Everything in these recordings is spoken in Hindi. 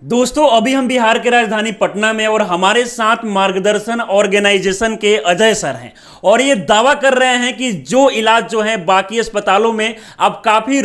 दोस्तों अभी हम बिहार के राजधानी पटना में और हमारे साथ मार्गदर्शन ऑर्गेनाइजेशन के अजय सर हैं और ये दावा कर रहे हैं कि जो इलाज जो है बाकी अस्पतालों में आप काफी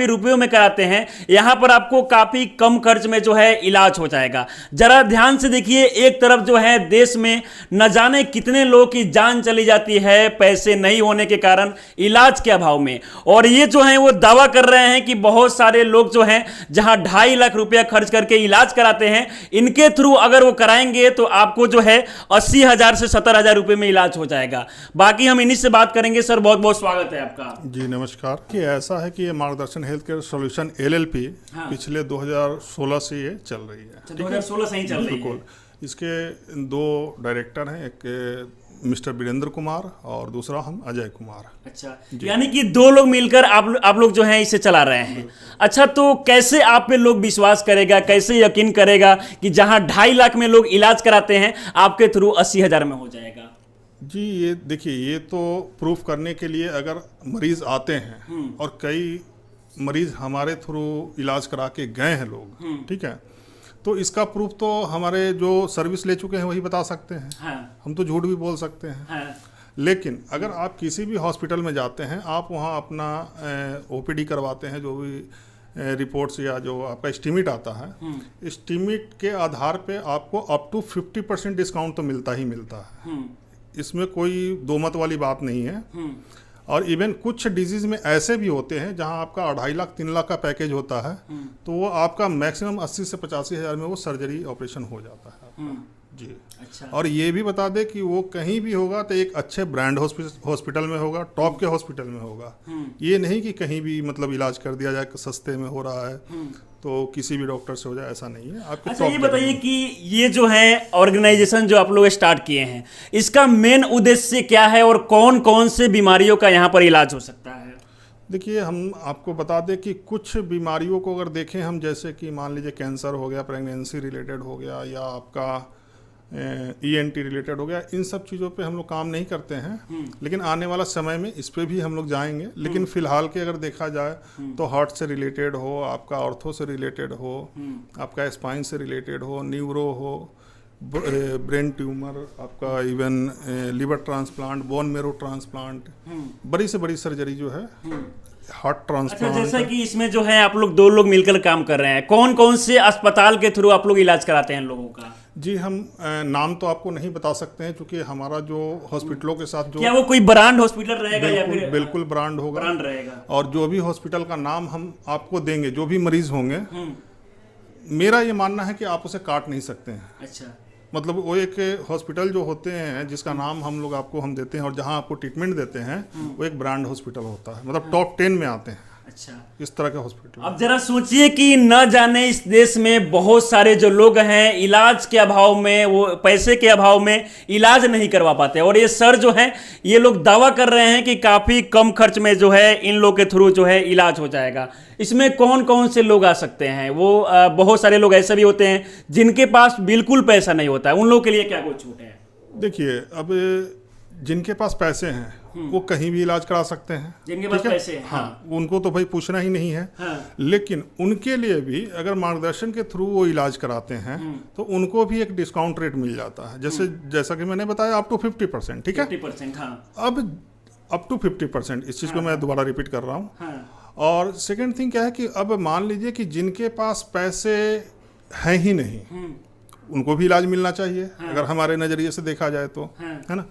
रुपयों में कराते हैं, यहाँ पर आपको काफी कम खर्च में जो है इलाज हो जाएगा। जरा ध्यान से देखिए, एक तरफ जो है देश में न जाने कितने लोगों की जान चली जाती है पैसे नहीं होने के कारण, इलाज के अभाव में, और ये जो है वो दावा कर रहे हैं कि बहुत सारे लोग जो हैं जहां 2.5 लाख रुपया खर्च करके इलाज कराते हैं, इनके थ्रू अगर वो कराएंगे तो आपको जो है 80,000 से 70,000 रुपए में इलाज हो जाएगा। बाकी हम इन्हीं से बात करेंगे। सर बहुत बहुत स्वागत है आपका। जी नमस्कार। कि ऐसा है कि ये मार्गदर्शन हेल्थ केयर सॉल्यूशन LLP पिछले 2016 से ये चल रही है। 2016 से ही चल रही है। बिल्कुल। इसके 2 डायरेक्टर हैं, एक मिस्टर वीरेंद्र कुमार और दूसरा हम अजय कुमार। अच्छा, यानी कि 2 लोग मिलकर आप लोग जो हैं इसे चला रहे हैं। अच्छा, तो कैसे आप पे लोग विश्वास करेगा, कैसे यकीन करेगा कि जहां 2.5 लाख में लोग इलाज कराते हैं आपके थ्रू 80,000 में हो जाएगा? जी ये देखिए, ये तो प्रूफ करने के लिए अगर मरीज आते हैं और कई मरीज हमारे थ्रू इलाज करा के गए हैं लोग, ठीक है, तो इसका प्रूफ तो हमारे जो सर्विस ले चुके हैं वही बता सकते हैं। हाँ। हम तो झूठ भी बोल सकते हैं। हाँ। लेकिन अगर आप किसी भी हॉस्पिटल में जाते हैं, आप वहाँ अपना OPD करवाते हैं, जो भी रिपोर्ट्स या जो आपका एस्टीमेट आता है, एस्टीमेट के आधार पे आपको अप टू 50% डिस्काउंट तो मिलता ही मिलता है। इसमें कोई दो मत वाली बात नहीं है। और इवन कुछ डिजीज में ऐसे भी होते हैं जहां आपका 2.5 लाख 3 लाख का पैकेज होता है, तो वो आपका मैक्सिमम 80 से 85 हज़ार में वो सर्जरी ऑपरेशन हो जाता है आपका। जी। अच्छा। और ये भी बता दें कि वो कहीं भी होगा तो एक अच्छे ब्रांड हॉस्पिटल में होगा, टॉप के हॉस्पिटल में होगा। ये नहीं कि कहीं भी मतलब इलाज कर दिया जाए, सस्ते में हो रहा है तो किसी भी डॉक्टर से हो जाए, ऐसा नहीं है। आपके अच्छा, ये बताइए कि ये जो है ऑर्गेनाइजेशन जो आप लोग स्टार्ट किए हैं, इसका मेन उद्देश्य क्या है और कौन कौन से बीमारियों का यहाँ पर इलाज हो सकता है? देखिए, हम आपको बता दें कि कुछ बीमारियों को अगर देखें हम, जैसे कि मान लीजिए कैंसर हो गया, प्रेगनेंसी रिलेटेड हो गया, या आपका ENT रिलेटेड हो गया, इन सब चीज़ों पे हम लोग काम नहीं करते हैं। लेकिन आने वाला समय में इस पे भी हम लोग जाएंगे। लेकिन फिलहाल के अगर देखा जाए तो हार्ट से रिलेटेड हो, आपका ऑर्थो से रिलेटेड हो, आपका स्पाइन से रिलेटेड हो, न्यूरो हो, ब्रेन ट्यूमर, आपका even liver transplant, bone marrow transplant, बड़ी से बड़ी सर्जरी जो है, हार्ट ट्रांसप्लांट। अच्छा, जैसा कि इसमें जो है आप लोग 2 लोग मिलकर काम कर रहे हैं, कौन कौन से अस्पताल के थ्रू आप लोग इलाज कराते हैं लोगों का? जी, हम नाम तो आपको नहीं बता सकते हैं, क्योंकि हमारा जो हॉस्पिटलों के साथ जो, क्या वो कोई ब्रांड हॉस्पिटल रहेगा या फिर? बिल्कुल ब्रांड होगा, ब्रांड रहेगा। और जो भी हॉस्पिटल का नाम हम आपको देंगे, जो भी मरीज होंगे, मेरा ये मानना है कि आप उसे काट नहीं सकते हैं। अच्छा। मतलब वो एक हॉस्पिटल जो होते हैं जिसका नाम हम लोग आपको हम देते हैं और जहां आपको ट्रीटमेंट देते हैं, वो एक ब्रांड हॉस्पिटल होता है, मतलब टॉप 10 में आते हैं। अच्छा, इस तरह के हॉस्पिटल। अब जरा सोचिए कि न जाने इस देश में बहुत सारे जो लोग हैं इलाज के अभाव में, वो पैसे के अभाव में इलाज नहीं करवा पाते, और ये सर जो हैं ये लोग दावा कर रहे हैं कि काफी कम खर्च में जो है इन लोग के थ्रू जो है इलाज हो जाएगा। इसमें कौन कौन से लोग आ सकते हैं? वो बहुत सारे लोग ऐसे भी होते हैं जिनके पास बिल्कुल पैसा नहीं होता है, उन लोगों के लिए क्या कोई छूट है? देखिए, अब जिनके पास पैसे हैं वो कहीं भी इलाज करा सकते हैं, जिनके पास पैसे हैं। हाँ, उनको तो भाई पूछना ही नहीं है। हाँ। लेकिन उनके लिए भी अगर मार्गदर्शन के थ्रू वो इलाज कराते हैं तो उनको भी एक डिस्काउंट रेट मिल जाता है, जैसा कि मैंने बताया, अप टू 50%। ठीक है, 50%। हाँ। अब अप टू 50%, इस चीज़ को मैं दोबारा रिपीट कर रहा हूँ। और सेकेंड थिंग क्या है कि अब मान लीजिए कि जिनके पास पैसे हैं ही नहीं, उनको भी इलाज मिलना चाहिए। अगर हमारे नज़रिए से देखा जाए तो, है ना।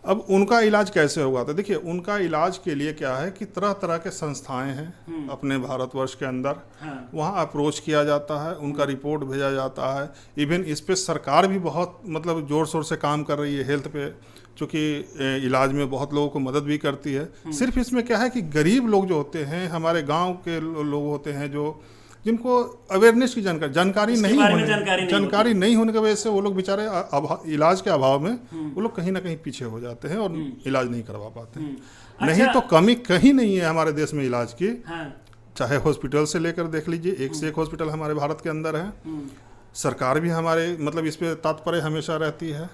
अब उनका इलाज कैसे होगा? तो देखिए, उनका इलाज के लिए क्या है कि तरह तरह के संस्थाएं हैं अपने भारतवर्ष के अंदर, वहाँ अप्रोच किया जाता है, उनका रिपोर्ट भेजा जाता है। इवन इस पे सरकार भी बहुत मतलब ज़ोर शोर से काम कर रही है हेल्थ पे, चूँकि इलाज में बहुत लोगों को मदद भी करती है। सिर्फ इसमें क्या है कि गरीब लोग जो होते हैं, हमारे गाँव के लोग होते हैं, जो जिनको अवेयरनेस की जानकारी नहीं होने की वजह से वो लोग बेचारे इलाज के अभाव में वो लोग कहीं ना कहीं पीछे हो जाते हैं और इलाज नहीं करवा पाते हैं। नहीं तो कमी कहीं नहीं है हमारे देश में इलाज की। चाहे हॉस्पिटल से लेकर देख लीजिए, एक से एक हॉस्पिटल हमारे भारत के अंदर है। सरकार भी हमारे मतलब इस पे तत्पर हमेशा रहती है,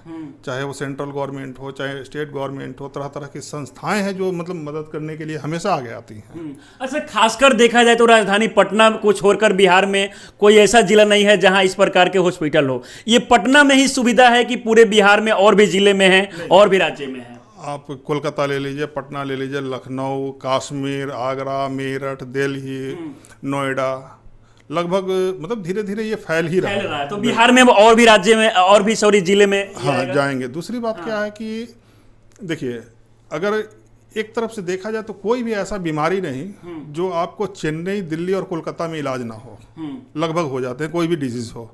चाहे वो सेंट्रल गवर्नमेंट हो चाहे स्टेट गवर्नमेंट हो, तरह तरह की संस्थाएं हैं जो मतलब मदद करने के लिए हमेशा आगे आती हैं। अच्छा, खासकर देखा जाए तो राजधानी पटना को छोड़कर बिहार में कोई ऐसा जिला नहीं है जहां इस प्रकार के हॉस्पिटल हो। ये पटना में ही सुविधा है कि पूरे बिहार में और भी जिले में है और भी राज्य में है? आप कोलकाता ले लीजिए, पटना ले लीजिए, लखनऊ, कश्मीर, आगरा, मेरठ, दिल्ली, नोएडा, लगभग मतलब धीरे धीरे ये फैल रहा है। तो बिहार में और भी राज्य में और भी सॉरी जिले में हाँ जाएंगे। दूसरी बात क्या है कि देखिए, अगर एक तरफ से देखा जाए तो कोई भी ऐसा बीमारी नहीं जो आपको चेन्नई, दिल्ली और कोलकाता में इलाज ना हो, लगभग हो जाते हैं कोई भी डिजीज हो,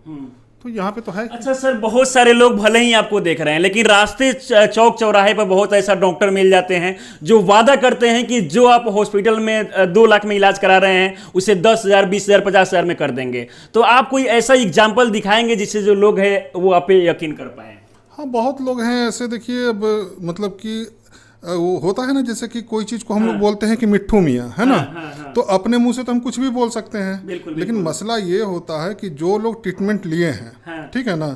तो यहाँ पे तो है। अच्छा सर, बहुत सारे लोग भले ही आपको देख रहे हैं लेकिन रास्ते चौक चौराहे पर बहुत ऐसा डॉक्टर मिल जाते हैं जो वादा करते हैं कि जो आप हॉस्पिटल में 2 लाख में इलाज करा रहे हैं उसे 10,000, 20,000, 50,000 में कर देंगे। तो आप कोई ऐसा एग्जाम्पल दिखाएंगे जिससे जो लोग हैं वो आप पे यकीन कर पाए? हाँ, बहुत लोग हैं ऐसे। देखिए, अब मतलब कि वो होता है ना, जैसे कि कोई चीज को हम लोग बोलते हैं कि मिट्ठू मियाँ है ना, तो अपने मुंह से तो हम कुछ भी बोल सकते हैं, लेकिन मसला ये होता है कि जो लोग ट्रीटमेंट लिए हैं, ठीक है ना,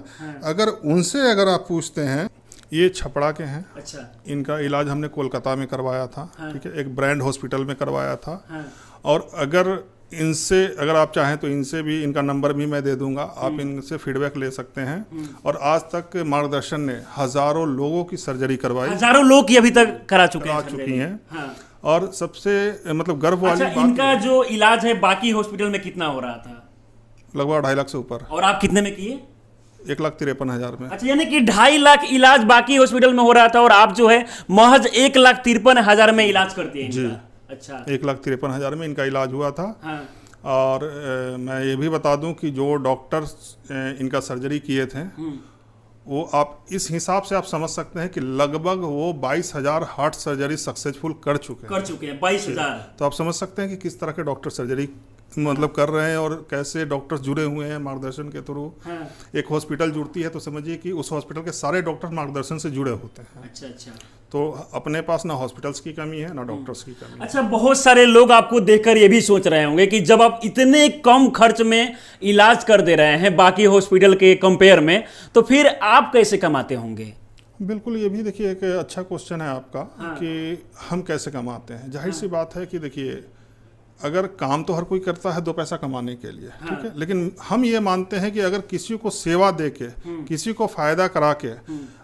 अगर उनसे अगर आप पूछते हैं, ये छपड़ा के हैं, अच्छा, इनका इलाज हमने कोलकाता में करवाया था, ठीक है, एक ब्रांड हॉस्पिटल में करवाया था, और अगर इनसे अगर आप चाहें तो इनसे भी, इनका नंबर भी मैं दे दूंगा, आप इनसे फीडबैक ले सकते हैं। और आज तक मार्गदर्शन ने हजारों लोगों की सर्जरी करवाई, हजारों लोग की अभी तक करा चुकी हैं। और सबसे मतलब गर्व वाली बात, इनका जो इलाज है बाकी हॉस्पिटल में कितना हो रहा था? लगभग 2.5 लाख से ऊपर। और आप कितने में किए? 1,53,000 में। अच्छा, यानी कि 2.5 लाख इलाज बाकी हॉस्पिटल में हो रहा था और आप जो है महज 1,53,000 में इलाज करते हैं जी। अच्छा, 1,53,000 में इनका इलाज हुआ था। और मैं ये भी बता दूं कि जो डॉक्टर्स इनका सर्जरी किए थे, वो आप इस हिसाब से आप समझ सकते हैं कि लगभग वो 22,000 हार्ट सर्जरी सक्सेसफुल कर चुके हैं 22,000। तो आप समझ सकते हैं कि किस तरह के डॉक्टर सर्जरी मतलब कर रहे हैं और कैसे डॉक्टर्स जुड़े हुए हैं मार्गदर्शन के थ्रू। एक हॉस्पिटल जुड़ती है तो समझिए कि उस हॉस्पिटल के सारे डॉक्टर मार्गदर्शन से जुड़े होते हैं। अच्छा। तो अपने पास ना हॉस्पिटल्स की कमी है ना डॉक्टर्स की कमी है। अच्छा, बहुत सारे लोग आपको देखकर ये भी सोच रहे होंगे कि जब आप इतने कम खर्च में इलाज कर दे रहे हैं बाकी हॉस्पिटल के कंपेयर में, तो फिर आप कैसे कमाते होंगे? बिल्कुल, ये भी देखिए एक अच्छा क्वेश्चन है आपका कि हम कैसे कमाते हैं। जाहिर सी बात है कि देखिए, अगर काम तो हर कोई करता है 2 पैसा कमाने के लिए, ठीक है, लेकिन हम ये मानते हैं कि अगर किसी को सेवा दे के, किसी को फायदा करा के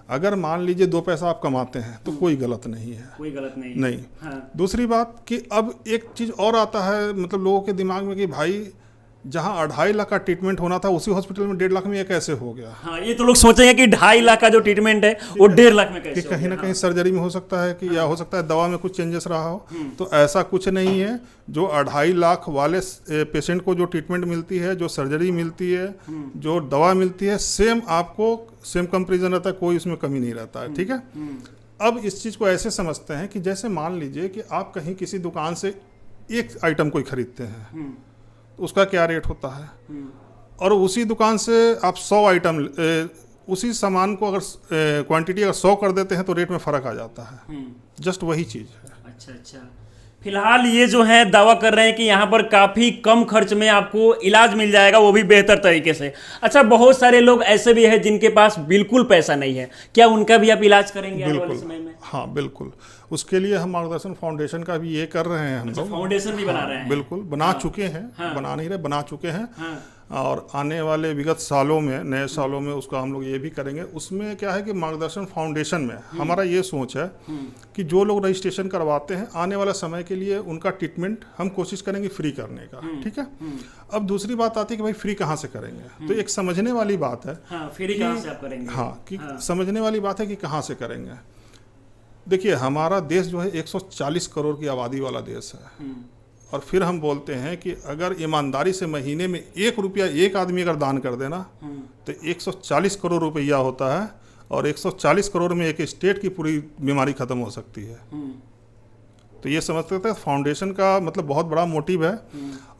अगर मान लीजिए 2 पैसा आप कमाते हैं तो कोई गलत नहीं है, कोई गलत नहीं। दूसरी बात कि अब एक चीज और आता है मतलब लोगों के दिमाग में कि भाई जहां 2.5 लाख का ट्रीटमेंट होना था उसी हॉस्पिटल में 1.5 लाख में ये कैसे हो गया? हाँ, ये तो लोग सोचेंगे कि 2.5 लाख का जो ट्रीटमेंट है वो 1.5 लाख में कैसे? कहीं ना कहीं सर्जरी में हो सकता है कि या हो सकता है दवा में कुछ चेंजेस रहा हो। तो ऐसा कुछ नहीं है। जो 2.5 लाख वाले पेशेंट को जो ट्रीटमेंट मिलती है, जो सर्जरी मिलती है, जो दवा मिलती है, सेम आपको सेम कंपेरिजन रहता है, कोई उसमें कमी नहीं रहता है, ठीक है। अब इस चीज को ऐसे समझते हैं कि जैसे मान लीजिए कि आप कहीं किसी दुकान से एक आइटम कोई खरीदते हैं, उसका क्या रेट होता है, और उसी दुकान से आप 100 आइटम उसी सामान को अगर क्वांटिटी अगर 100 कर देते हैं तो रेट में फर्क आ जाता है। जस्ट वही चीज है। अच्छा। फिलहाल ये जो है दावा कर रहे हैं कि यहाँ पर काफ़ी कम खर्च में आपको इलाज मिल जाएगा, वो भी बेहतर तरीके से। अच्छा, बहुत सारे लोग ऐसे भी हैं जिनके पास बिल्कुल पैसा नहीं है, क्या उनका भी आप इलाज करेंगे आने वाले समय में? हाँ बिल्कुल, उसके लिए हम मार्गदर्शन फाउंडेशन का भी ये कर रहे हैं। हम लोग फाउंडेशन भी बना रहे हैं? बिल्कुल, बना चुके हैं, बना नहीं रहे, बना चुके हैं। और आने वाले विगत सालों में, नए सालों में उसका हम लोग ये भी करेंगे। उसमें क्या है कि मार्गदर्शन फाउंडेशन में हमारा ये सोच है कि जो लोग रजिस्ट्रेशन करवाते हैं, आने वाला समय के लिए उनका ट्रीटमेंट हम कोशिश करेंगे फ्री करने का, ठीक है। अब दूसरी बात आती है कि भाई फ्री कहाँ से करेंगे, तो एक समझने वाली बात है। फ्री कहाँ से आप करेंगे? कि समझने वाली बात है कि कहाँ से करेंगे। देखिए, हमारा देश जो है 140 करोड़ की आबादी वाला देश है, और फिर हम बोलते हैं कि अगर ईमानदारी से महीने में 1 रुपया एक आदमी अगर दान कर देना तो 140 करोड़ रुपया होता है, और 140 करोड़ में एक स्टेट की पूरी बीमारी खत्म हो सकती है। तो ये समझते थे फाउंडेशन का मतलब बहुत बड़ा मोटिव है।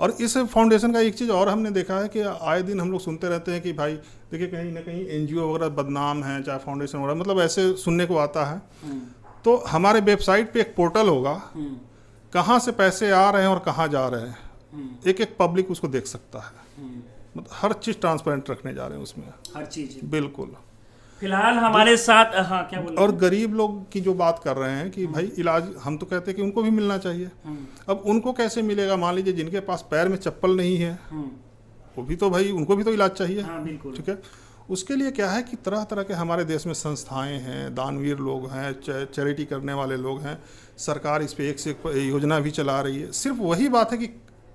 और इस फाउंडेशन का एक चीज़ और हमने देखा है कि आए दिन हम लोग सुनते रहते हैं कि भाई देखिए कहीं ना कहीं NGO वगैरह बदनाम है, चाहे फाउंडेशन वगैरह, मतलब ऐसे सुनने को आता है। तो हमारे वेबसाइट पे एक पोर्टल होगा, कहाँ से पैसे आ रहे हैं और कहाँ जा रहे हैं, एक एक पब्लिक उसको देख सकता है। मतलब हर चीज़ ट्रांसपेरेंट रखने जा रहे हैं उसमें, हर चीज बिल्कुल। फिलहाल हमारे साथ, हाँ क्या बोल और गरीब लोग की जो बात कर रहे हैं कि भाई इलाज, हम तो कहते हैं कि उनको भी मिलना चाहिए। अब उनको कैसे मिलेगा? मान लीजिए जिनके पास पैर में चप्पल नहीं है, वो भी तो भाई, उनको भी तो इलाज चाहिए। हाँ बिल्कुल। ठीक है, उसके लिए क्या है कि तरह तरह के हमारे देश में संस्थाएं हैं, दानवीर लोग हैं, चैरिटी करने वाले लोग हैं। सरकार इस पे एक से एक योजना भी चला रही है। सिर्फ वही बात है कि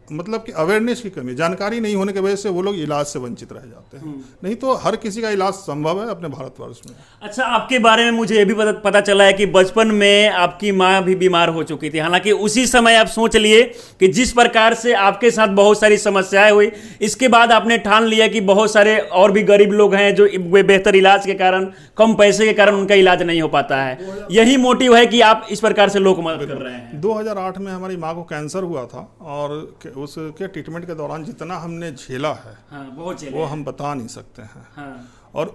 मतलब कि अवेयरनेस की कमी, जानकारी नहीं होने की वजह से वो लोग इलाज से वंचित रह जाते हैं। नहीं तो हर किसी का इलाज संभव है अपने भारतवर्ष में। अच्छा, आपके बारे में मुझे ये भी पता चला है कि बचपन में आपकी माँ भी बीमार हो चुकी थी। हालांकि उसी समय आप सोच लिए कि जिस प्रकार से आपके साथ बहुत सारी समस्याएं हुई, इसके बाद आपने ठान लिया कि बहुत सारे और भी गरीब लोग हैं जो बेहतर इलाज के कारण, कम पैसे के कारण उनका इलाज नहीं हो पाता है। यही मोटिव है कि आप इस प्रकार से लोग मदद कर रहे हैं। 2008 में हमारी माँ को कैंसर हुआ था और उसके ट्रीटमेंट के दौरान जितना हमने झेला है, हाँ, बहुत वो हम बता नहीं सकते हैं। हाँ। और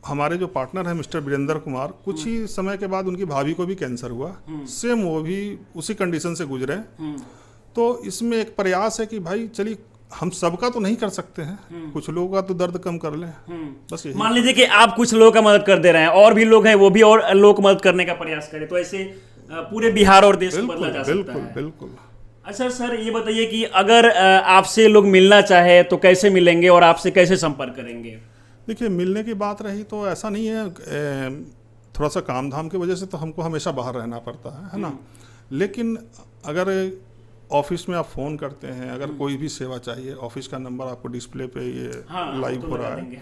हमारे जो पार्टनर है मिस्टर वीरेंद्र कुमार, कुछ ही समय के बाद उनकी भाभी को भी कैंसर हुआ, सेम वो भी उसी कंडीशन से गुजरे। तो इसमें एक प्रयास है कि भाई चलिए, हम सबका तो नहीं कर सकते हैं, कुछ लोगों का तो दर्द कम कर लें, बस यही। मान लीजिए कि आप कुछ लोगों का मदद कर दे रहे हैं, और भी लोग हैं वो भी और लोग मदद करने का प्रयास करें, तो ऐसे पूरे बिहार और देश को बदला जा सकता है। बिल्कुल बिल्कुल। अच्छा सर, ये बताइए कि अगर आपसे लोग मिलना चाहे तो कैसे मिलेंगे और आपसे कैसे संपर्क करेंगे? देखिए, मिलने की बात रही तो ऐसा नहीं है, थोड़ा सा काम धाम की वजह से तो हमको हमेशा बाहर रहना पड़ता है ना। लेकिन अगर ऑफिस में आप फ़ोन करते हैं, अगर कोई भी सेवा चाहिए, ऑफिस का नंबर आपको डिस्प्ले पे ये लाइव हो रहा है,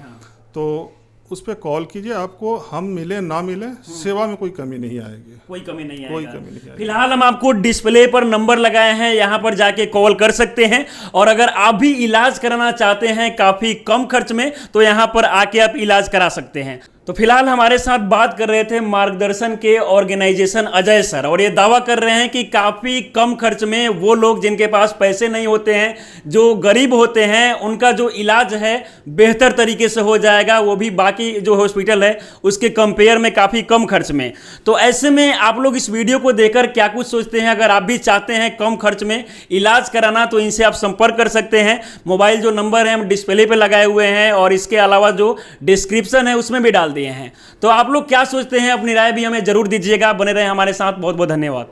तो उस पर कॉल कीजिए। आपको हम मिले ना मिले, सेवा में कोई कमी नहीं आएगी, कोई कमी नहीं आएगी, कोई कमी नहीं आएगी। फिलहाल हम आपको डिस्प्ले पर नंबर लगाए हैं, यहाँ पर जाके कॉल कर सकते हैं। और अगर आप भी इलाज कराना चाहते हैं काफ़ी कम खर्च में, तो यहाँ पर आके आप इलाज करा सकते हैं। तो फिलहाल हमारे साथ बात कर रहे थे मार्गदर्शन के ऑर्गेनाइजेशन अजय सर, और ये दावा कर रहे हैं कि काफ़ी कम खर्च में वो लोग जिनके पास पैसे नहीं होते हैं, जो गरीब होते हैं, उनका जो इलाज है बेहतर तरीके से हो जाएगा, वो भी बाकी जो हॉस्पिटल है उसके कंपेयर में काफ़ी कम खर्च में। तो ऐसे में आप लोग इस वीडियो को देखकर क्या कुछ सोचते हैं? अगर आप भी चाहते हैं कम खर्च में इलाज कराना, तो इनसे आप संपर्क कर सकते हैं। मोबाइल जो नंबर है हम डिस्प्ले पे लगाए हुए हैं, और इसके अलावा जो डिस्क्रिप्शन है उसमें भी डाल दिए हैं। तो आप लोग क्या सोचते हैं? अपनी राय भी हमें जरूर दीजिएगा। बने रहे हमारे साथ। बहुत बहुत धन्यवाद।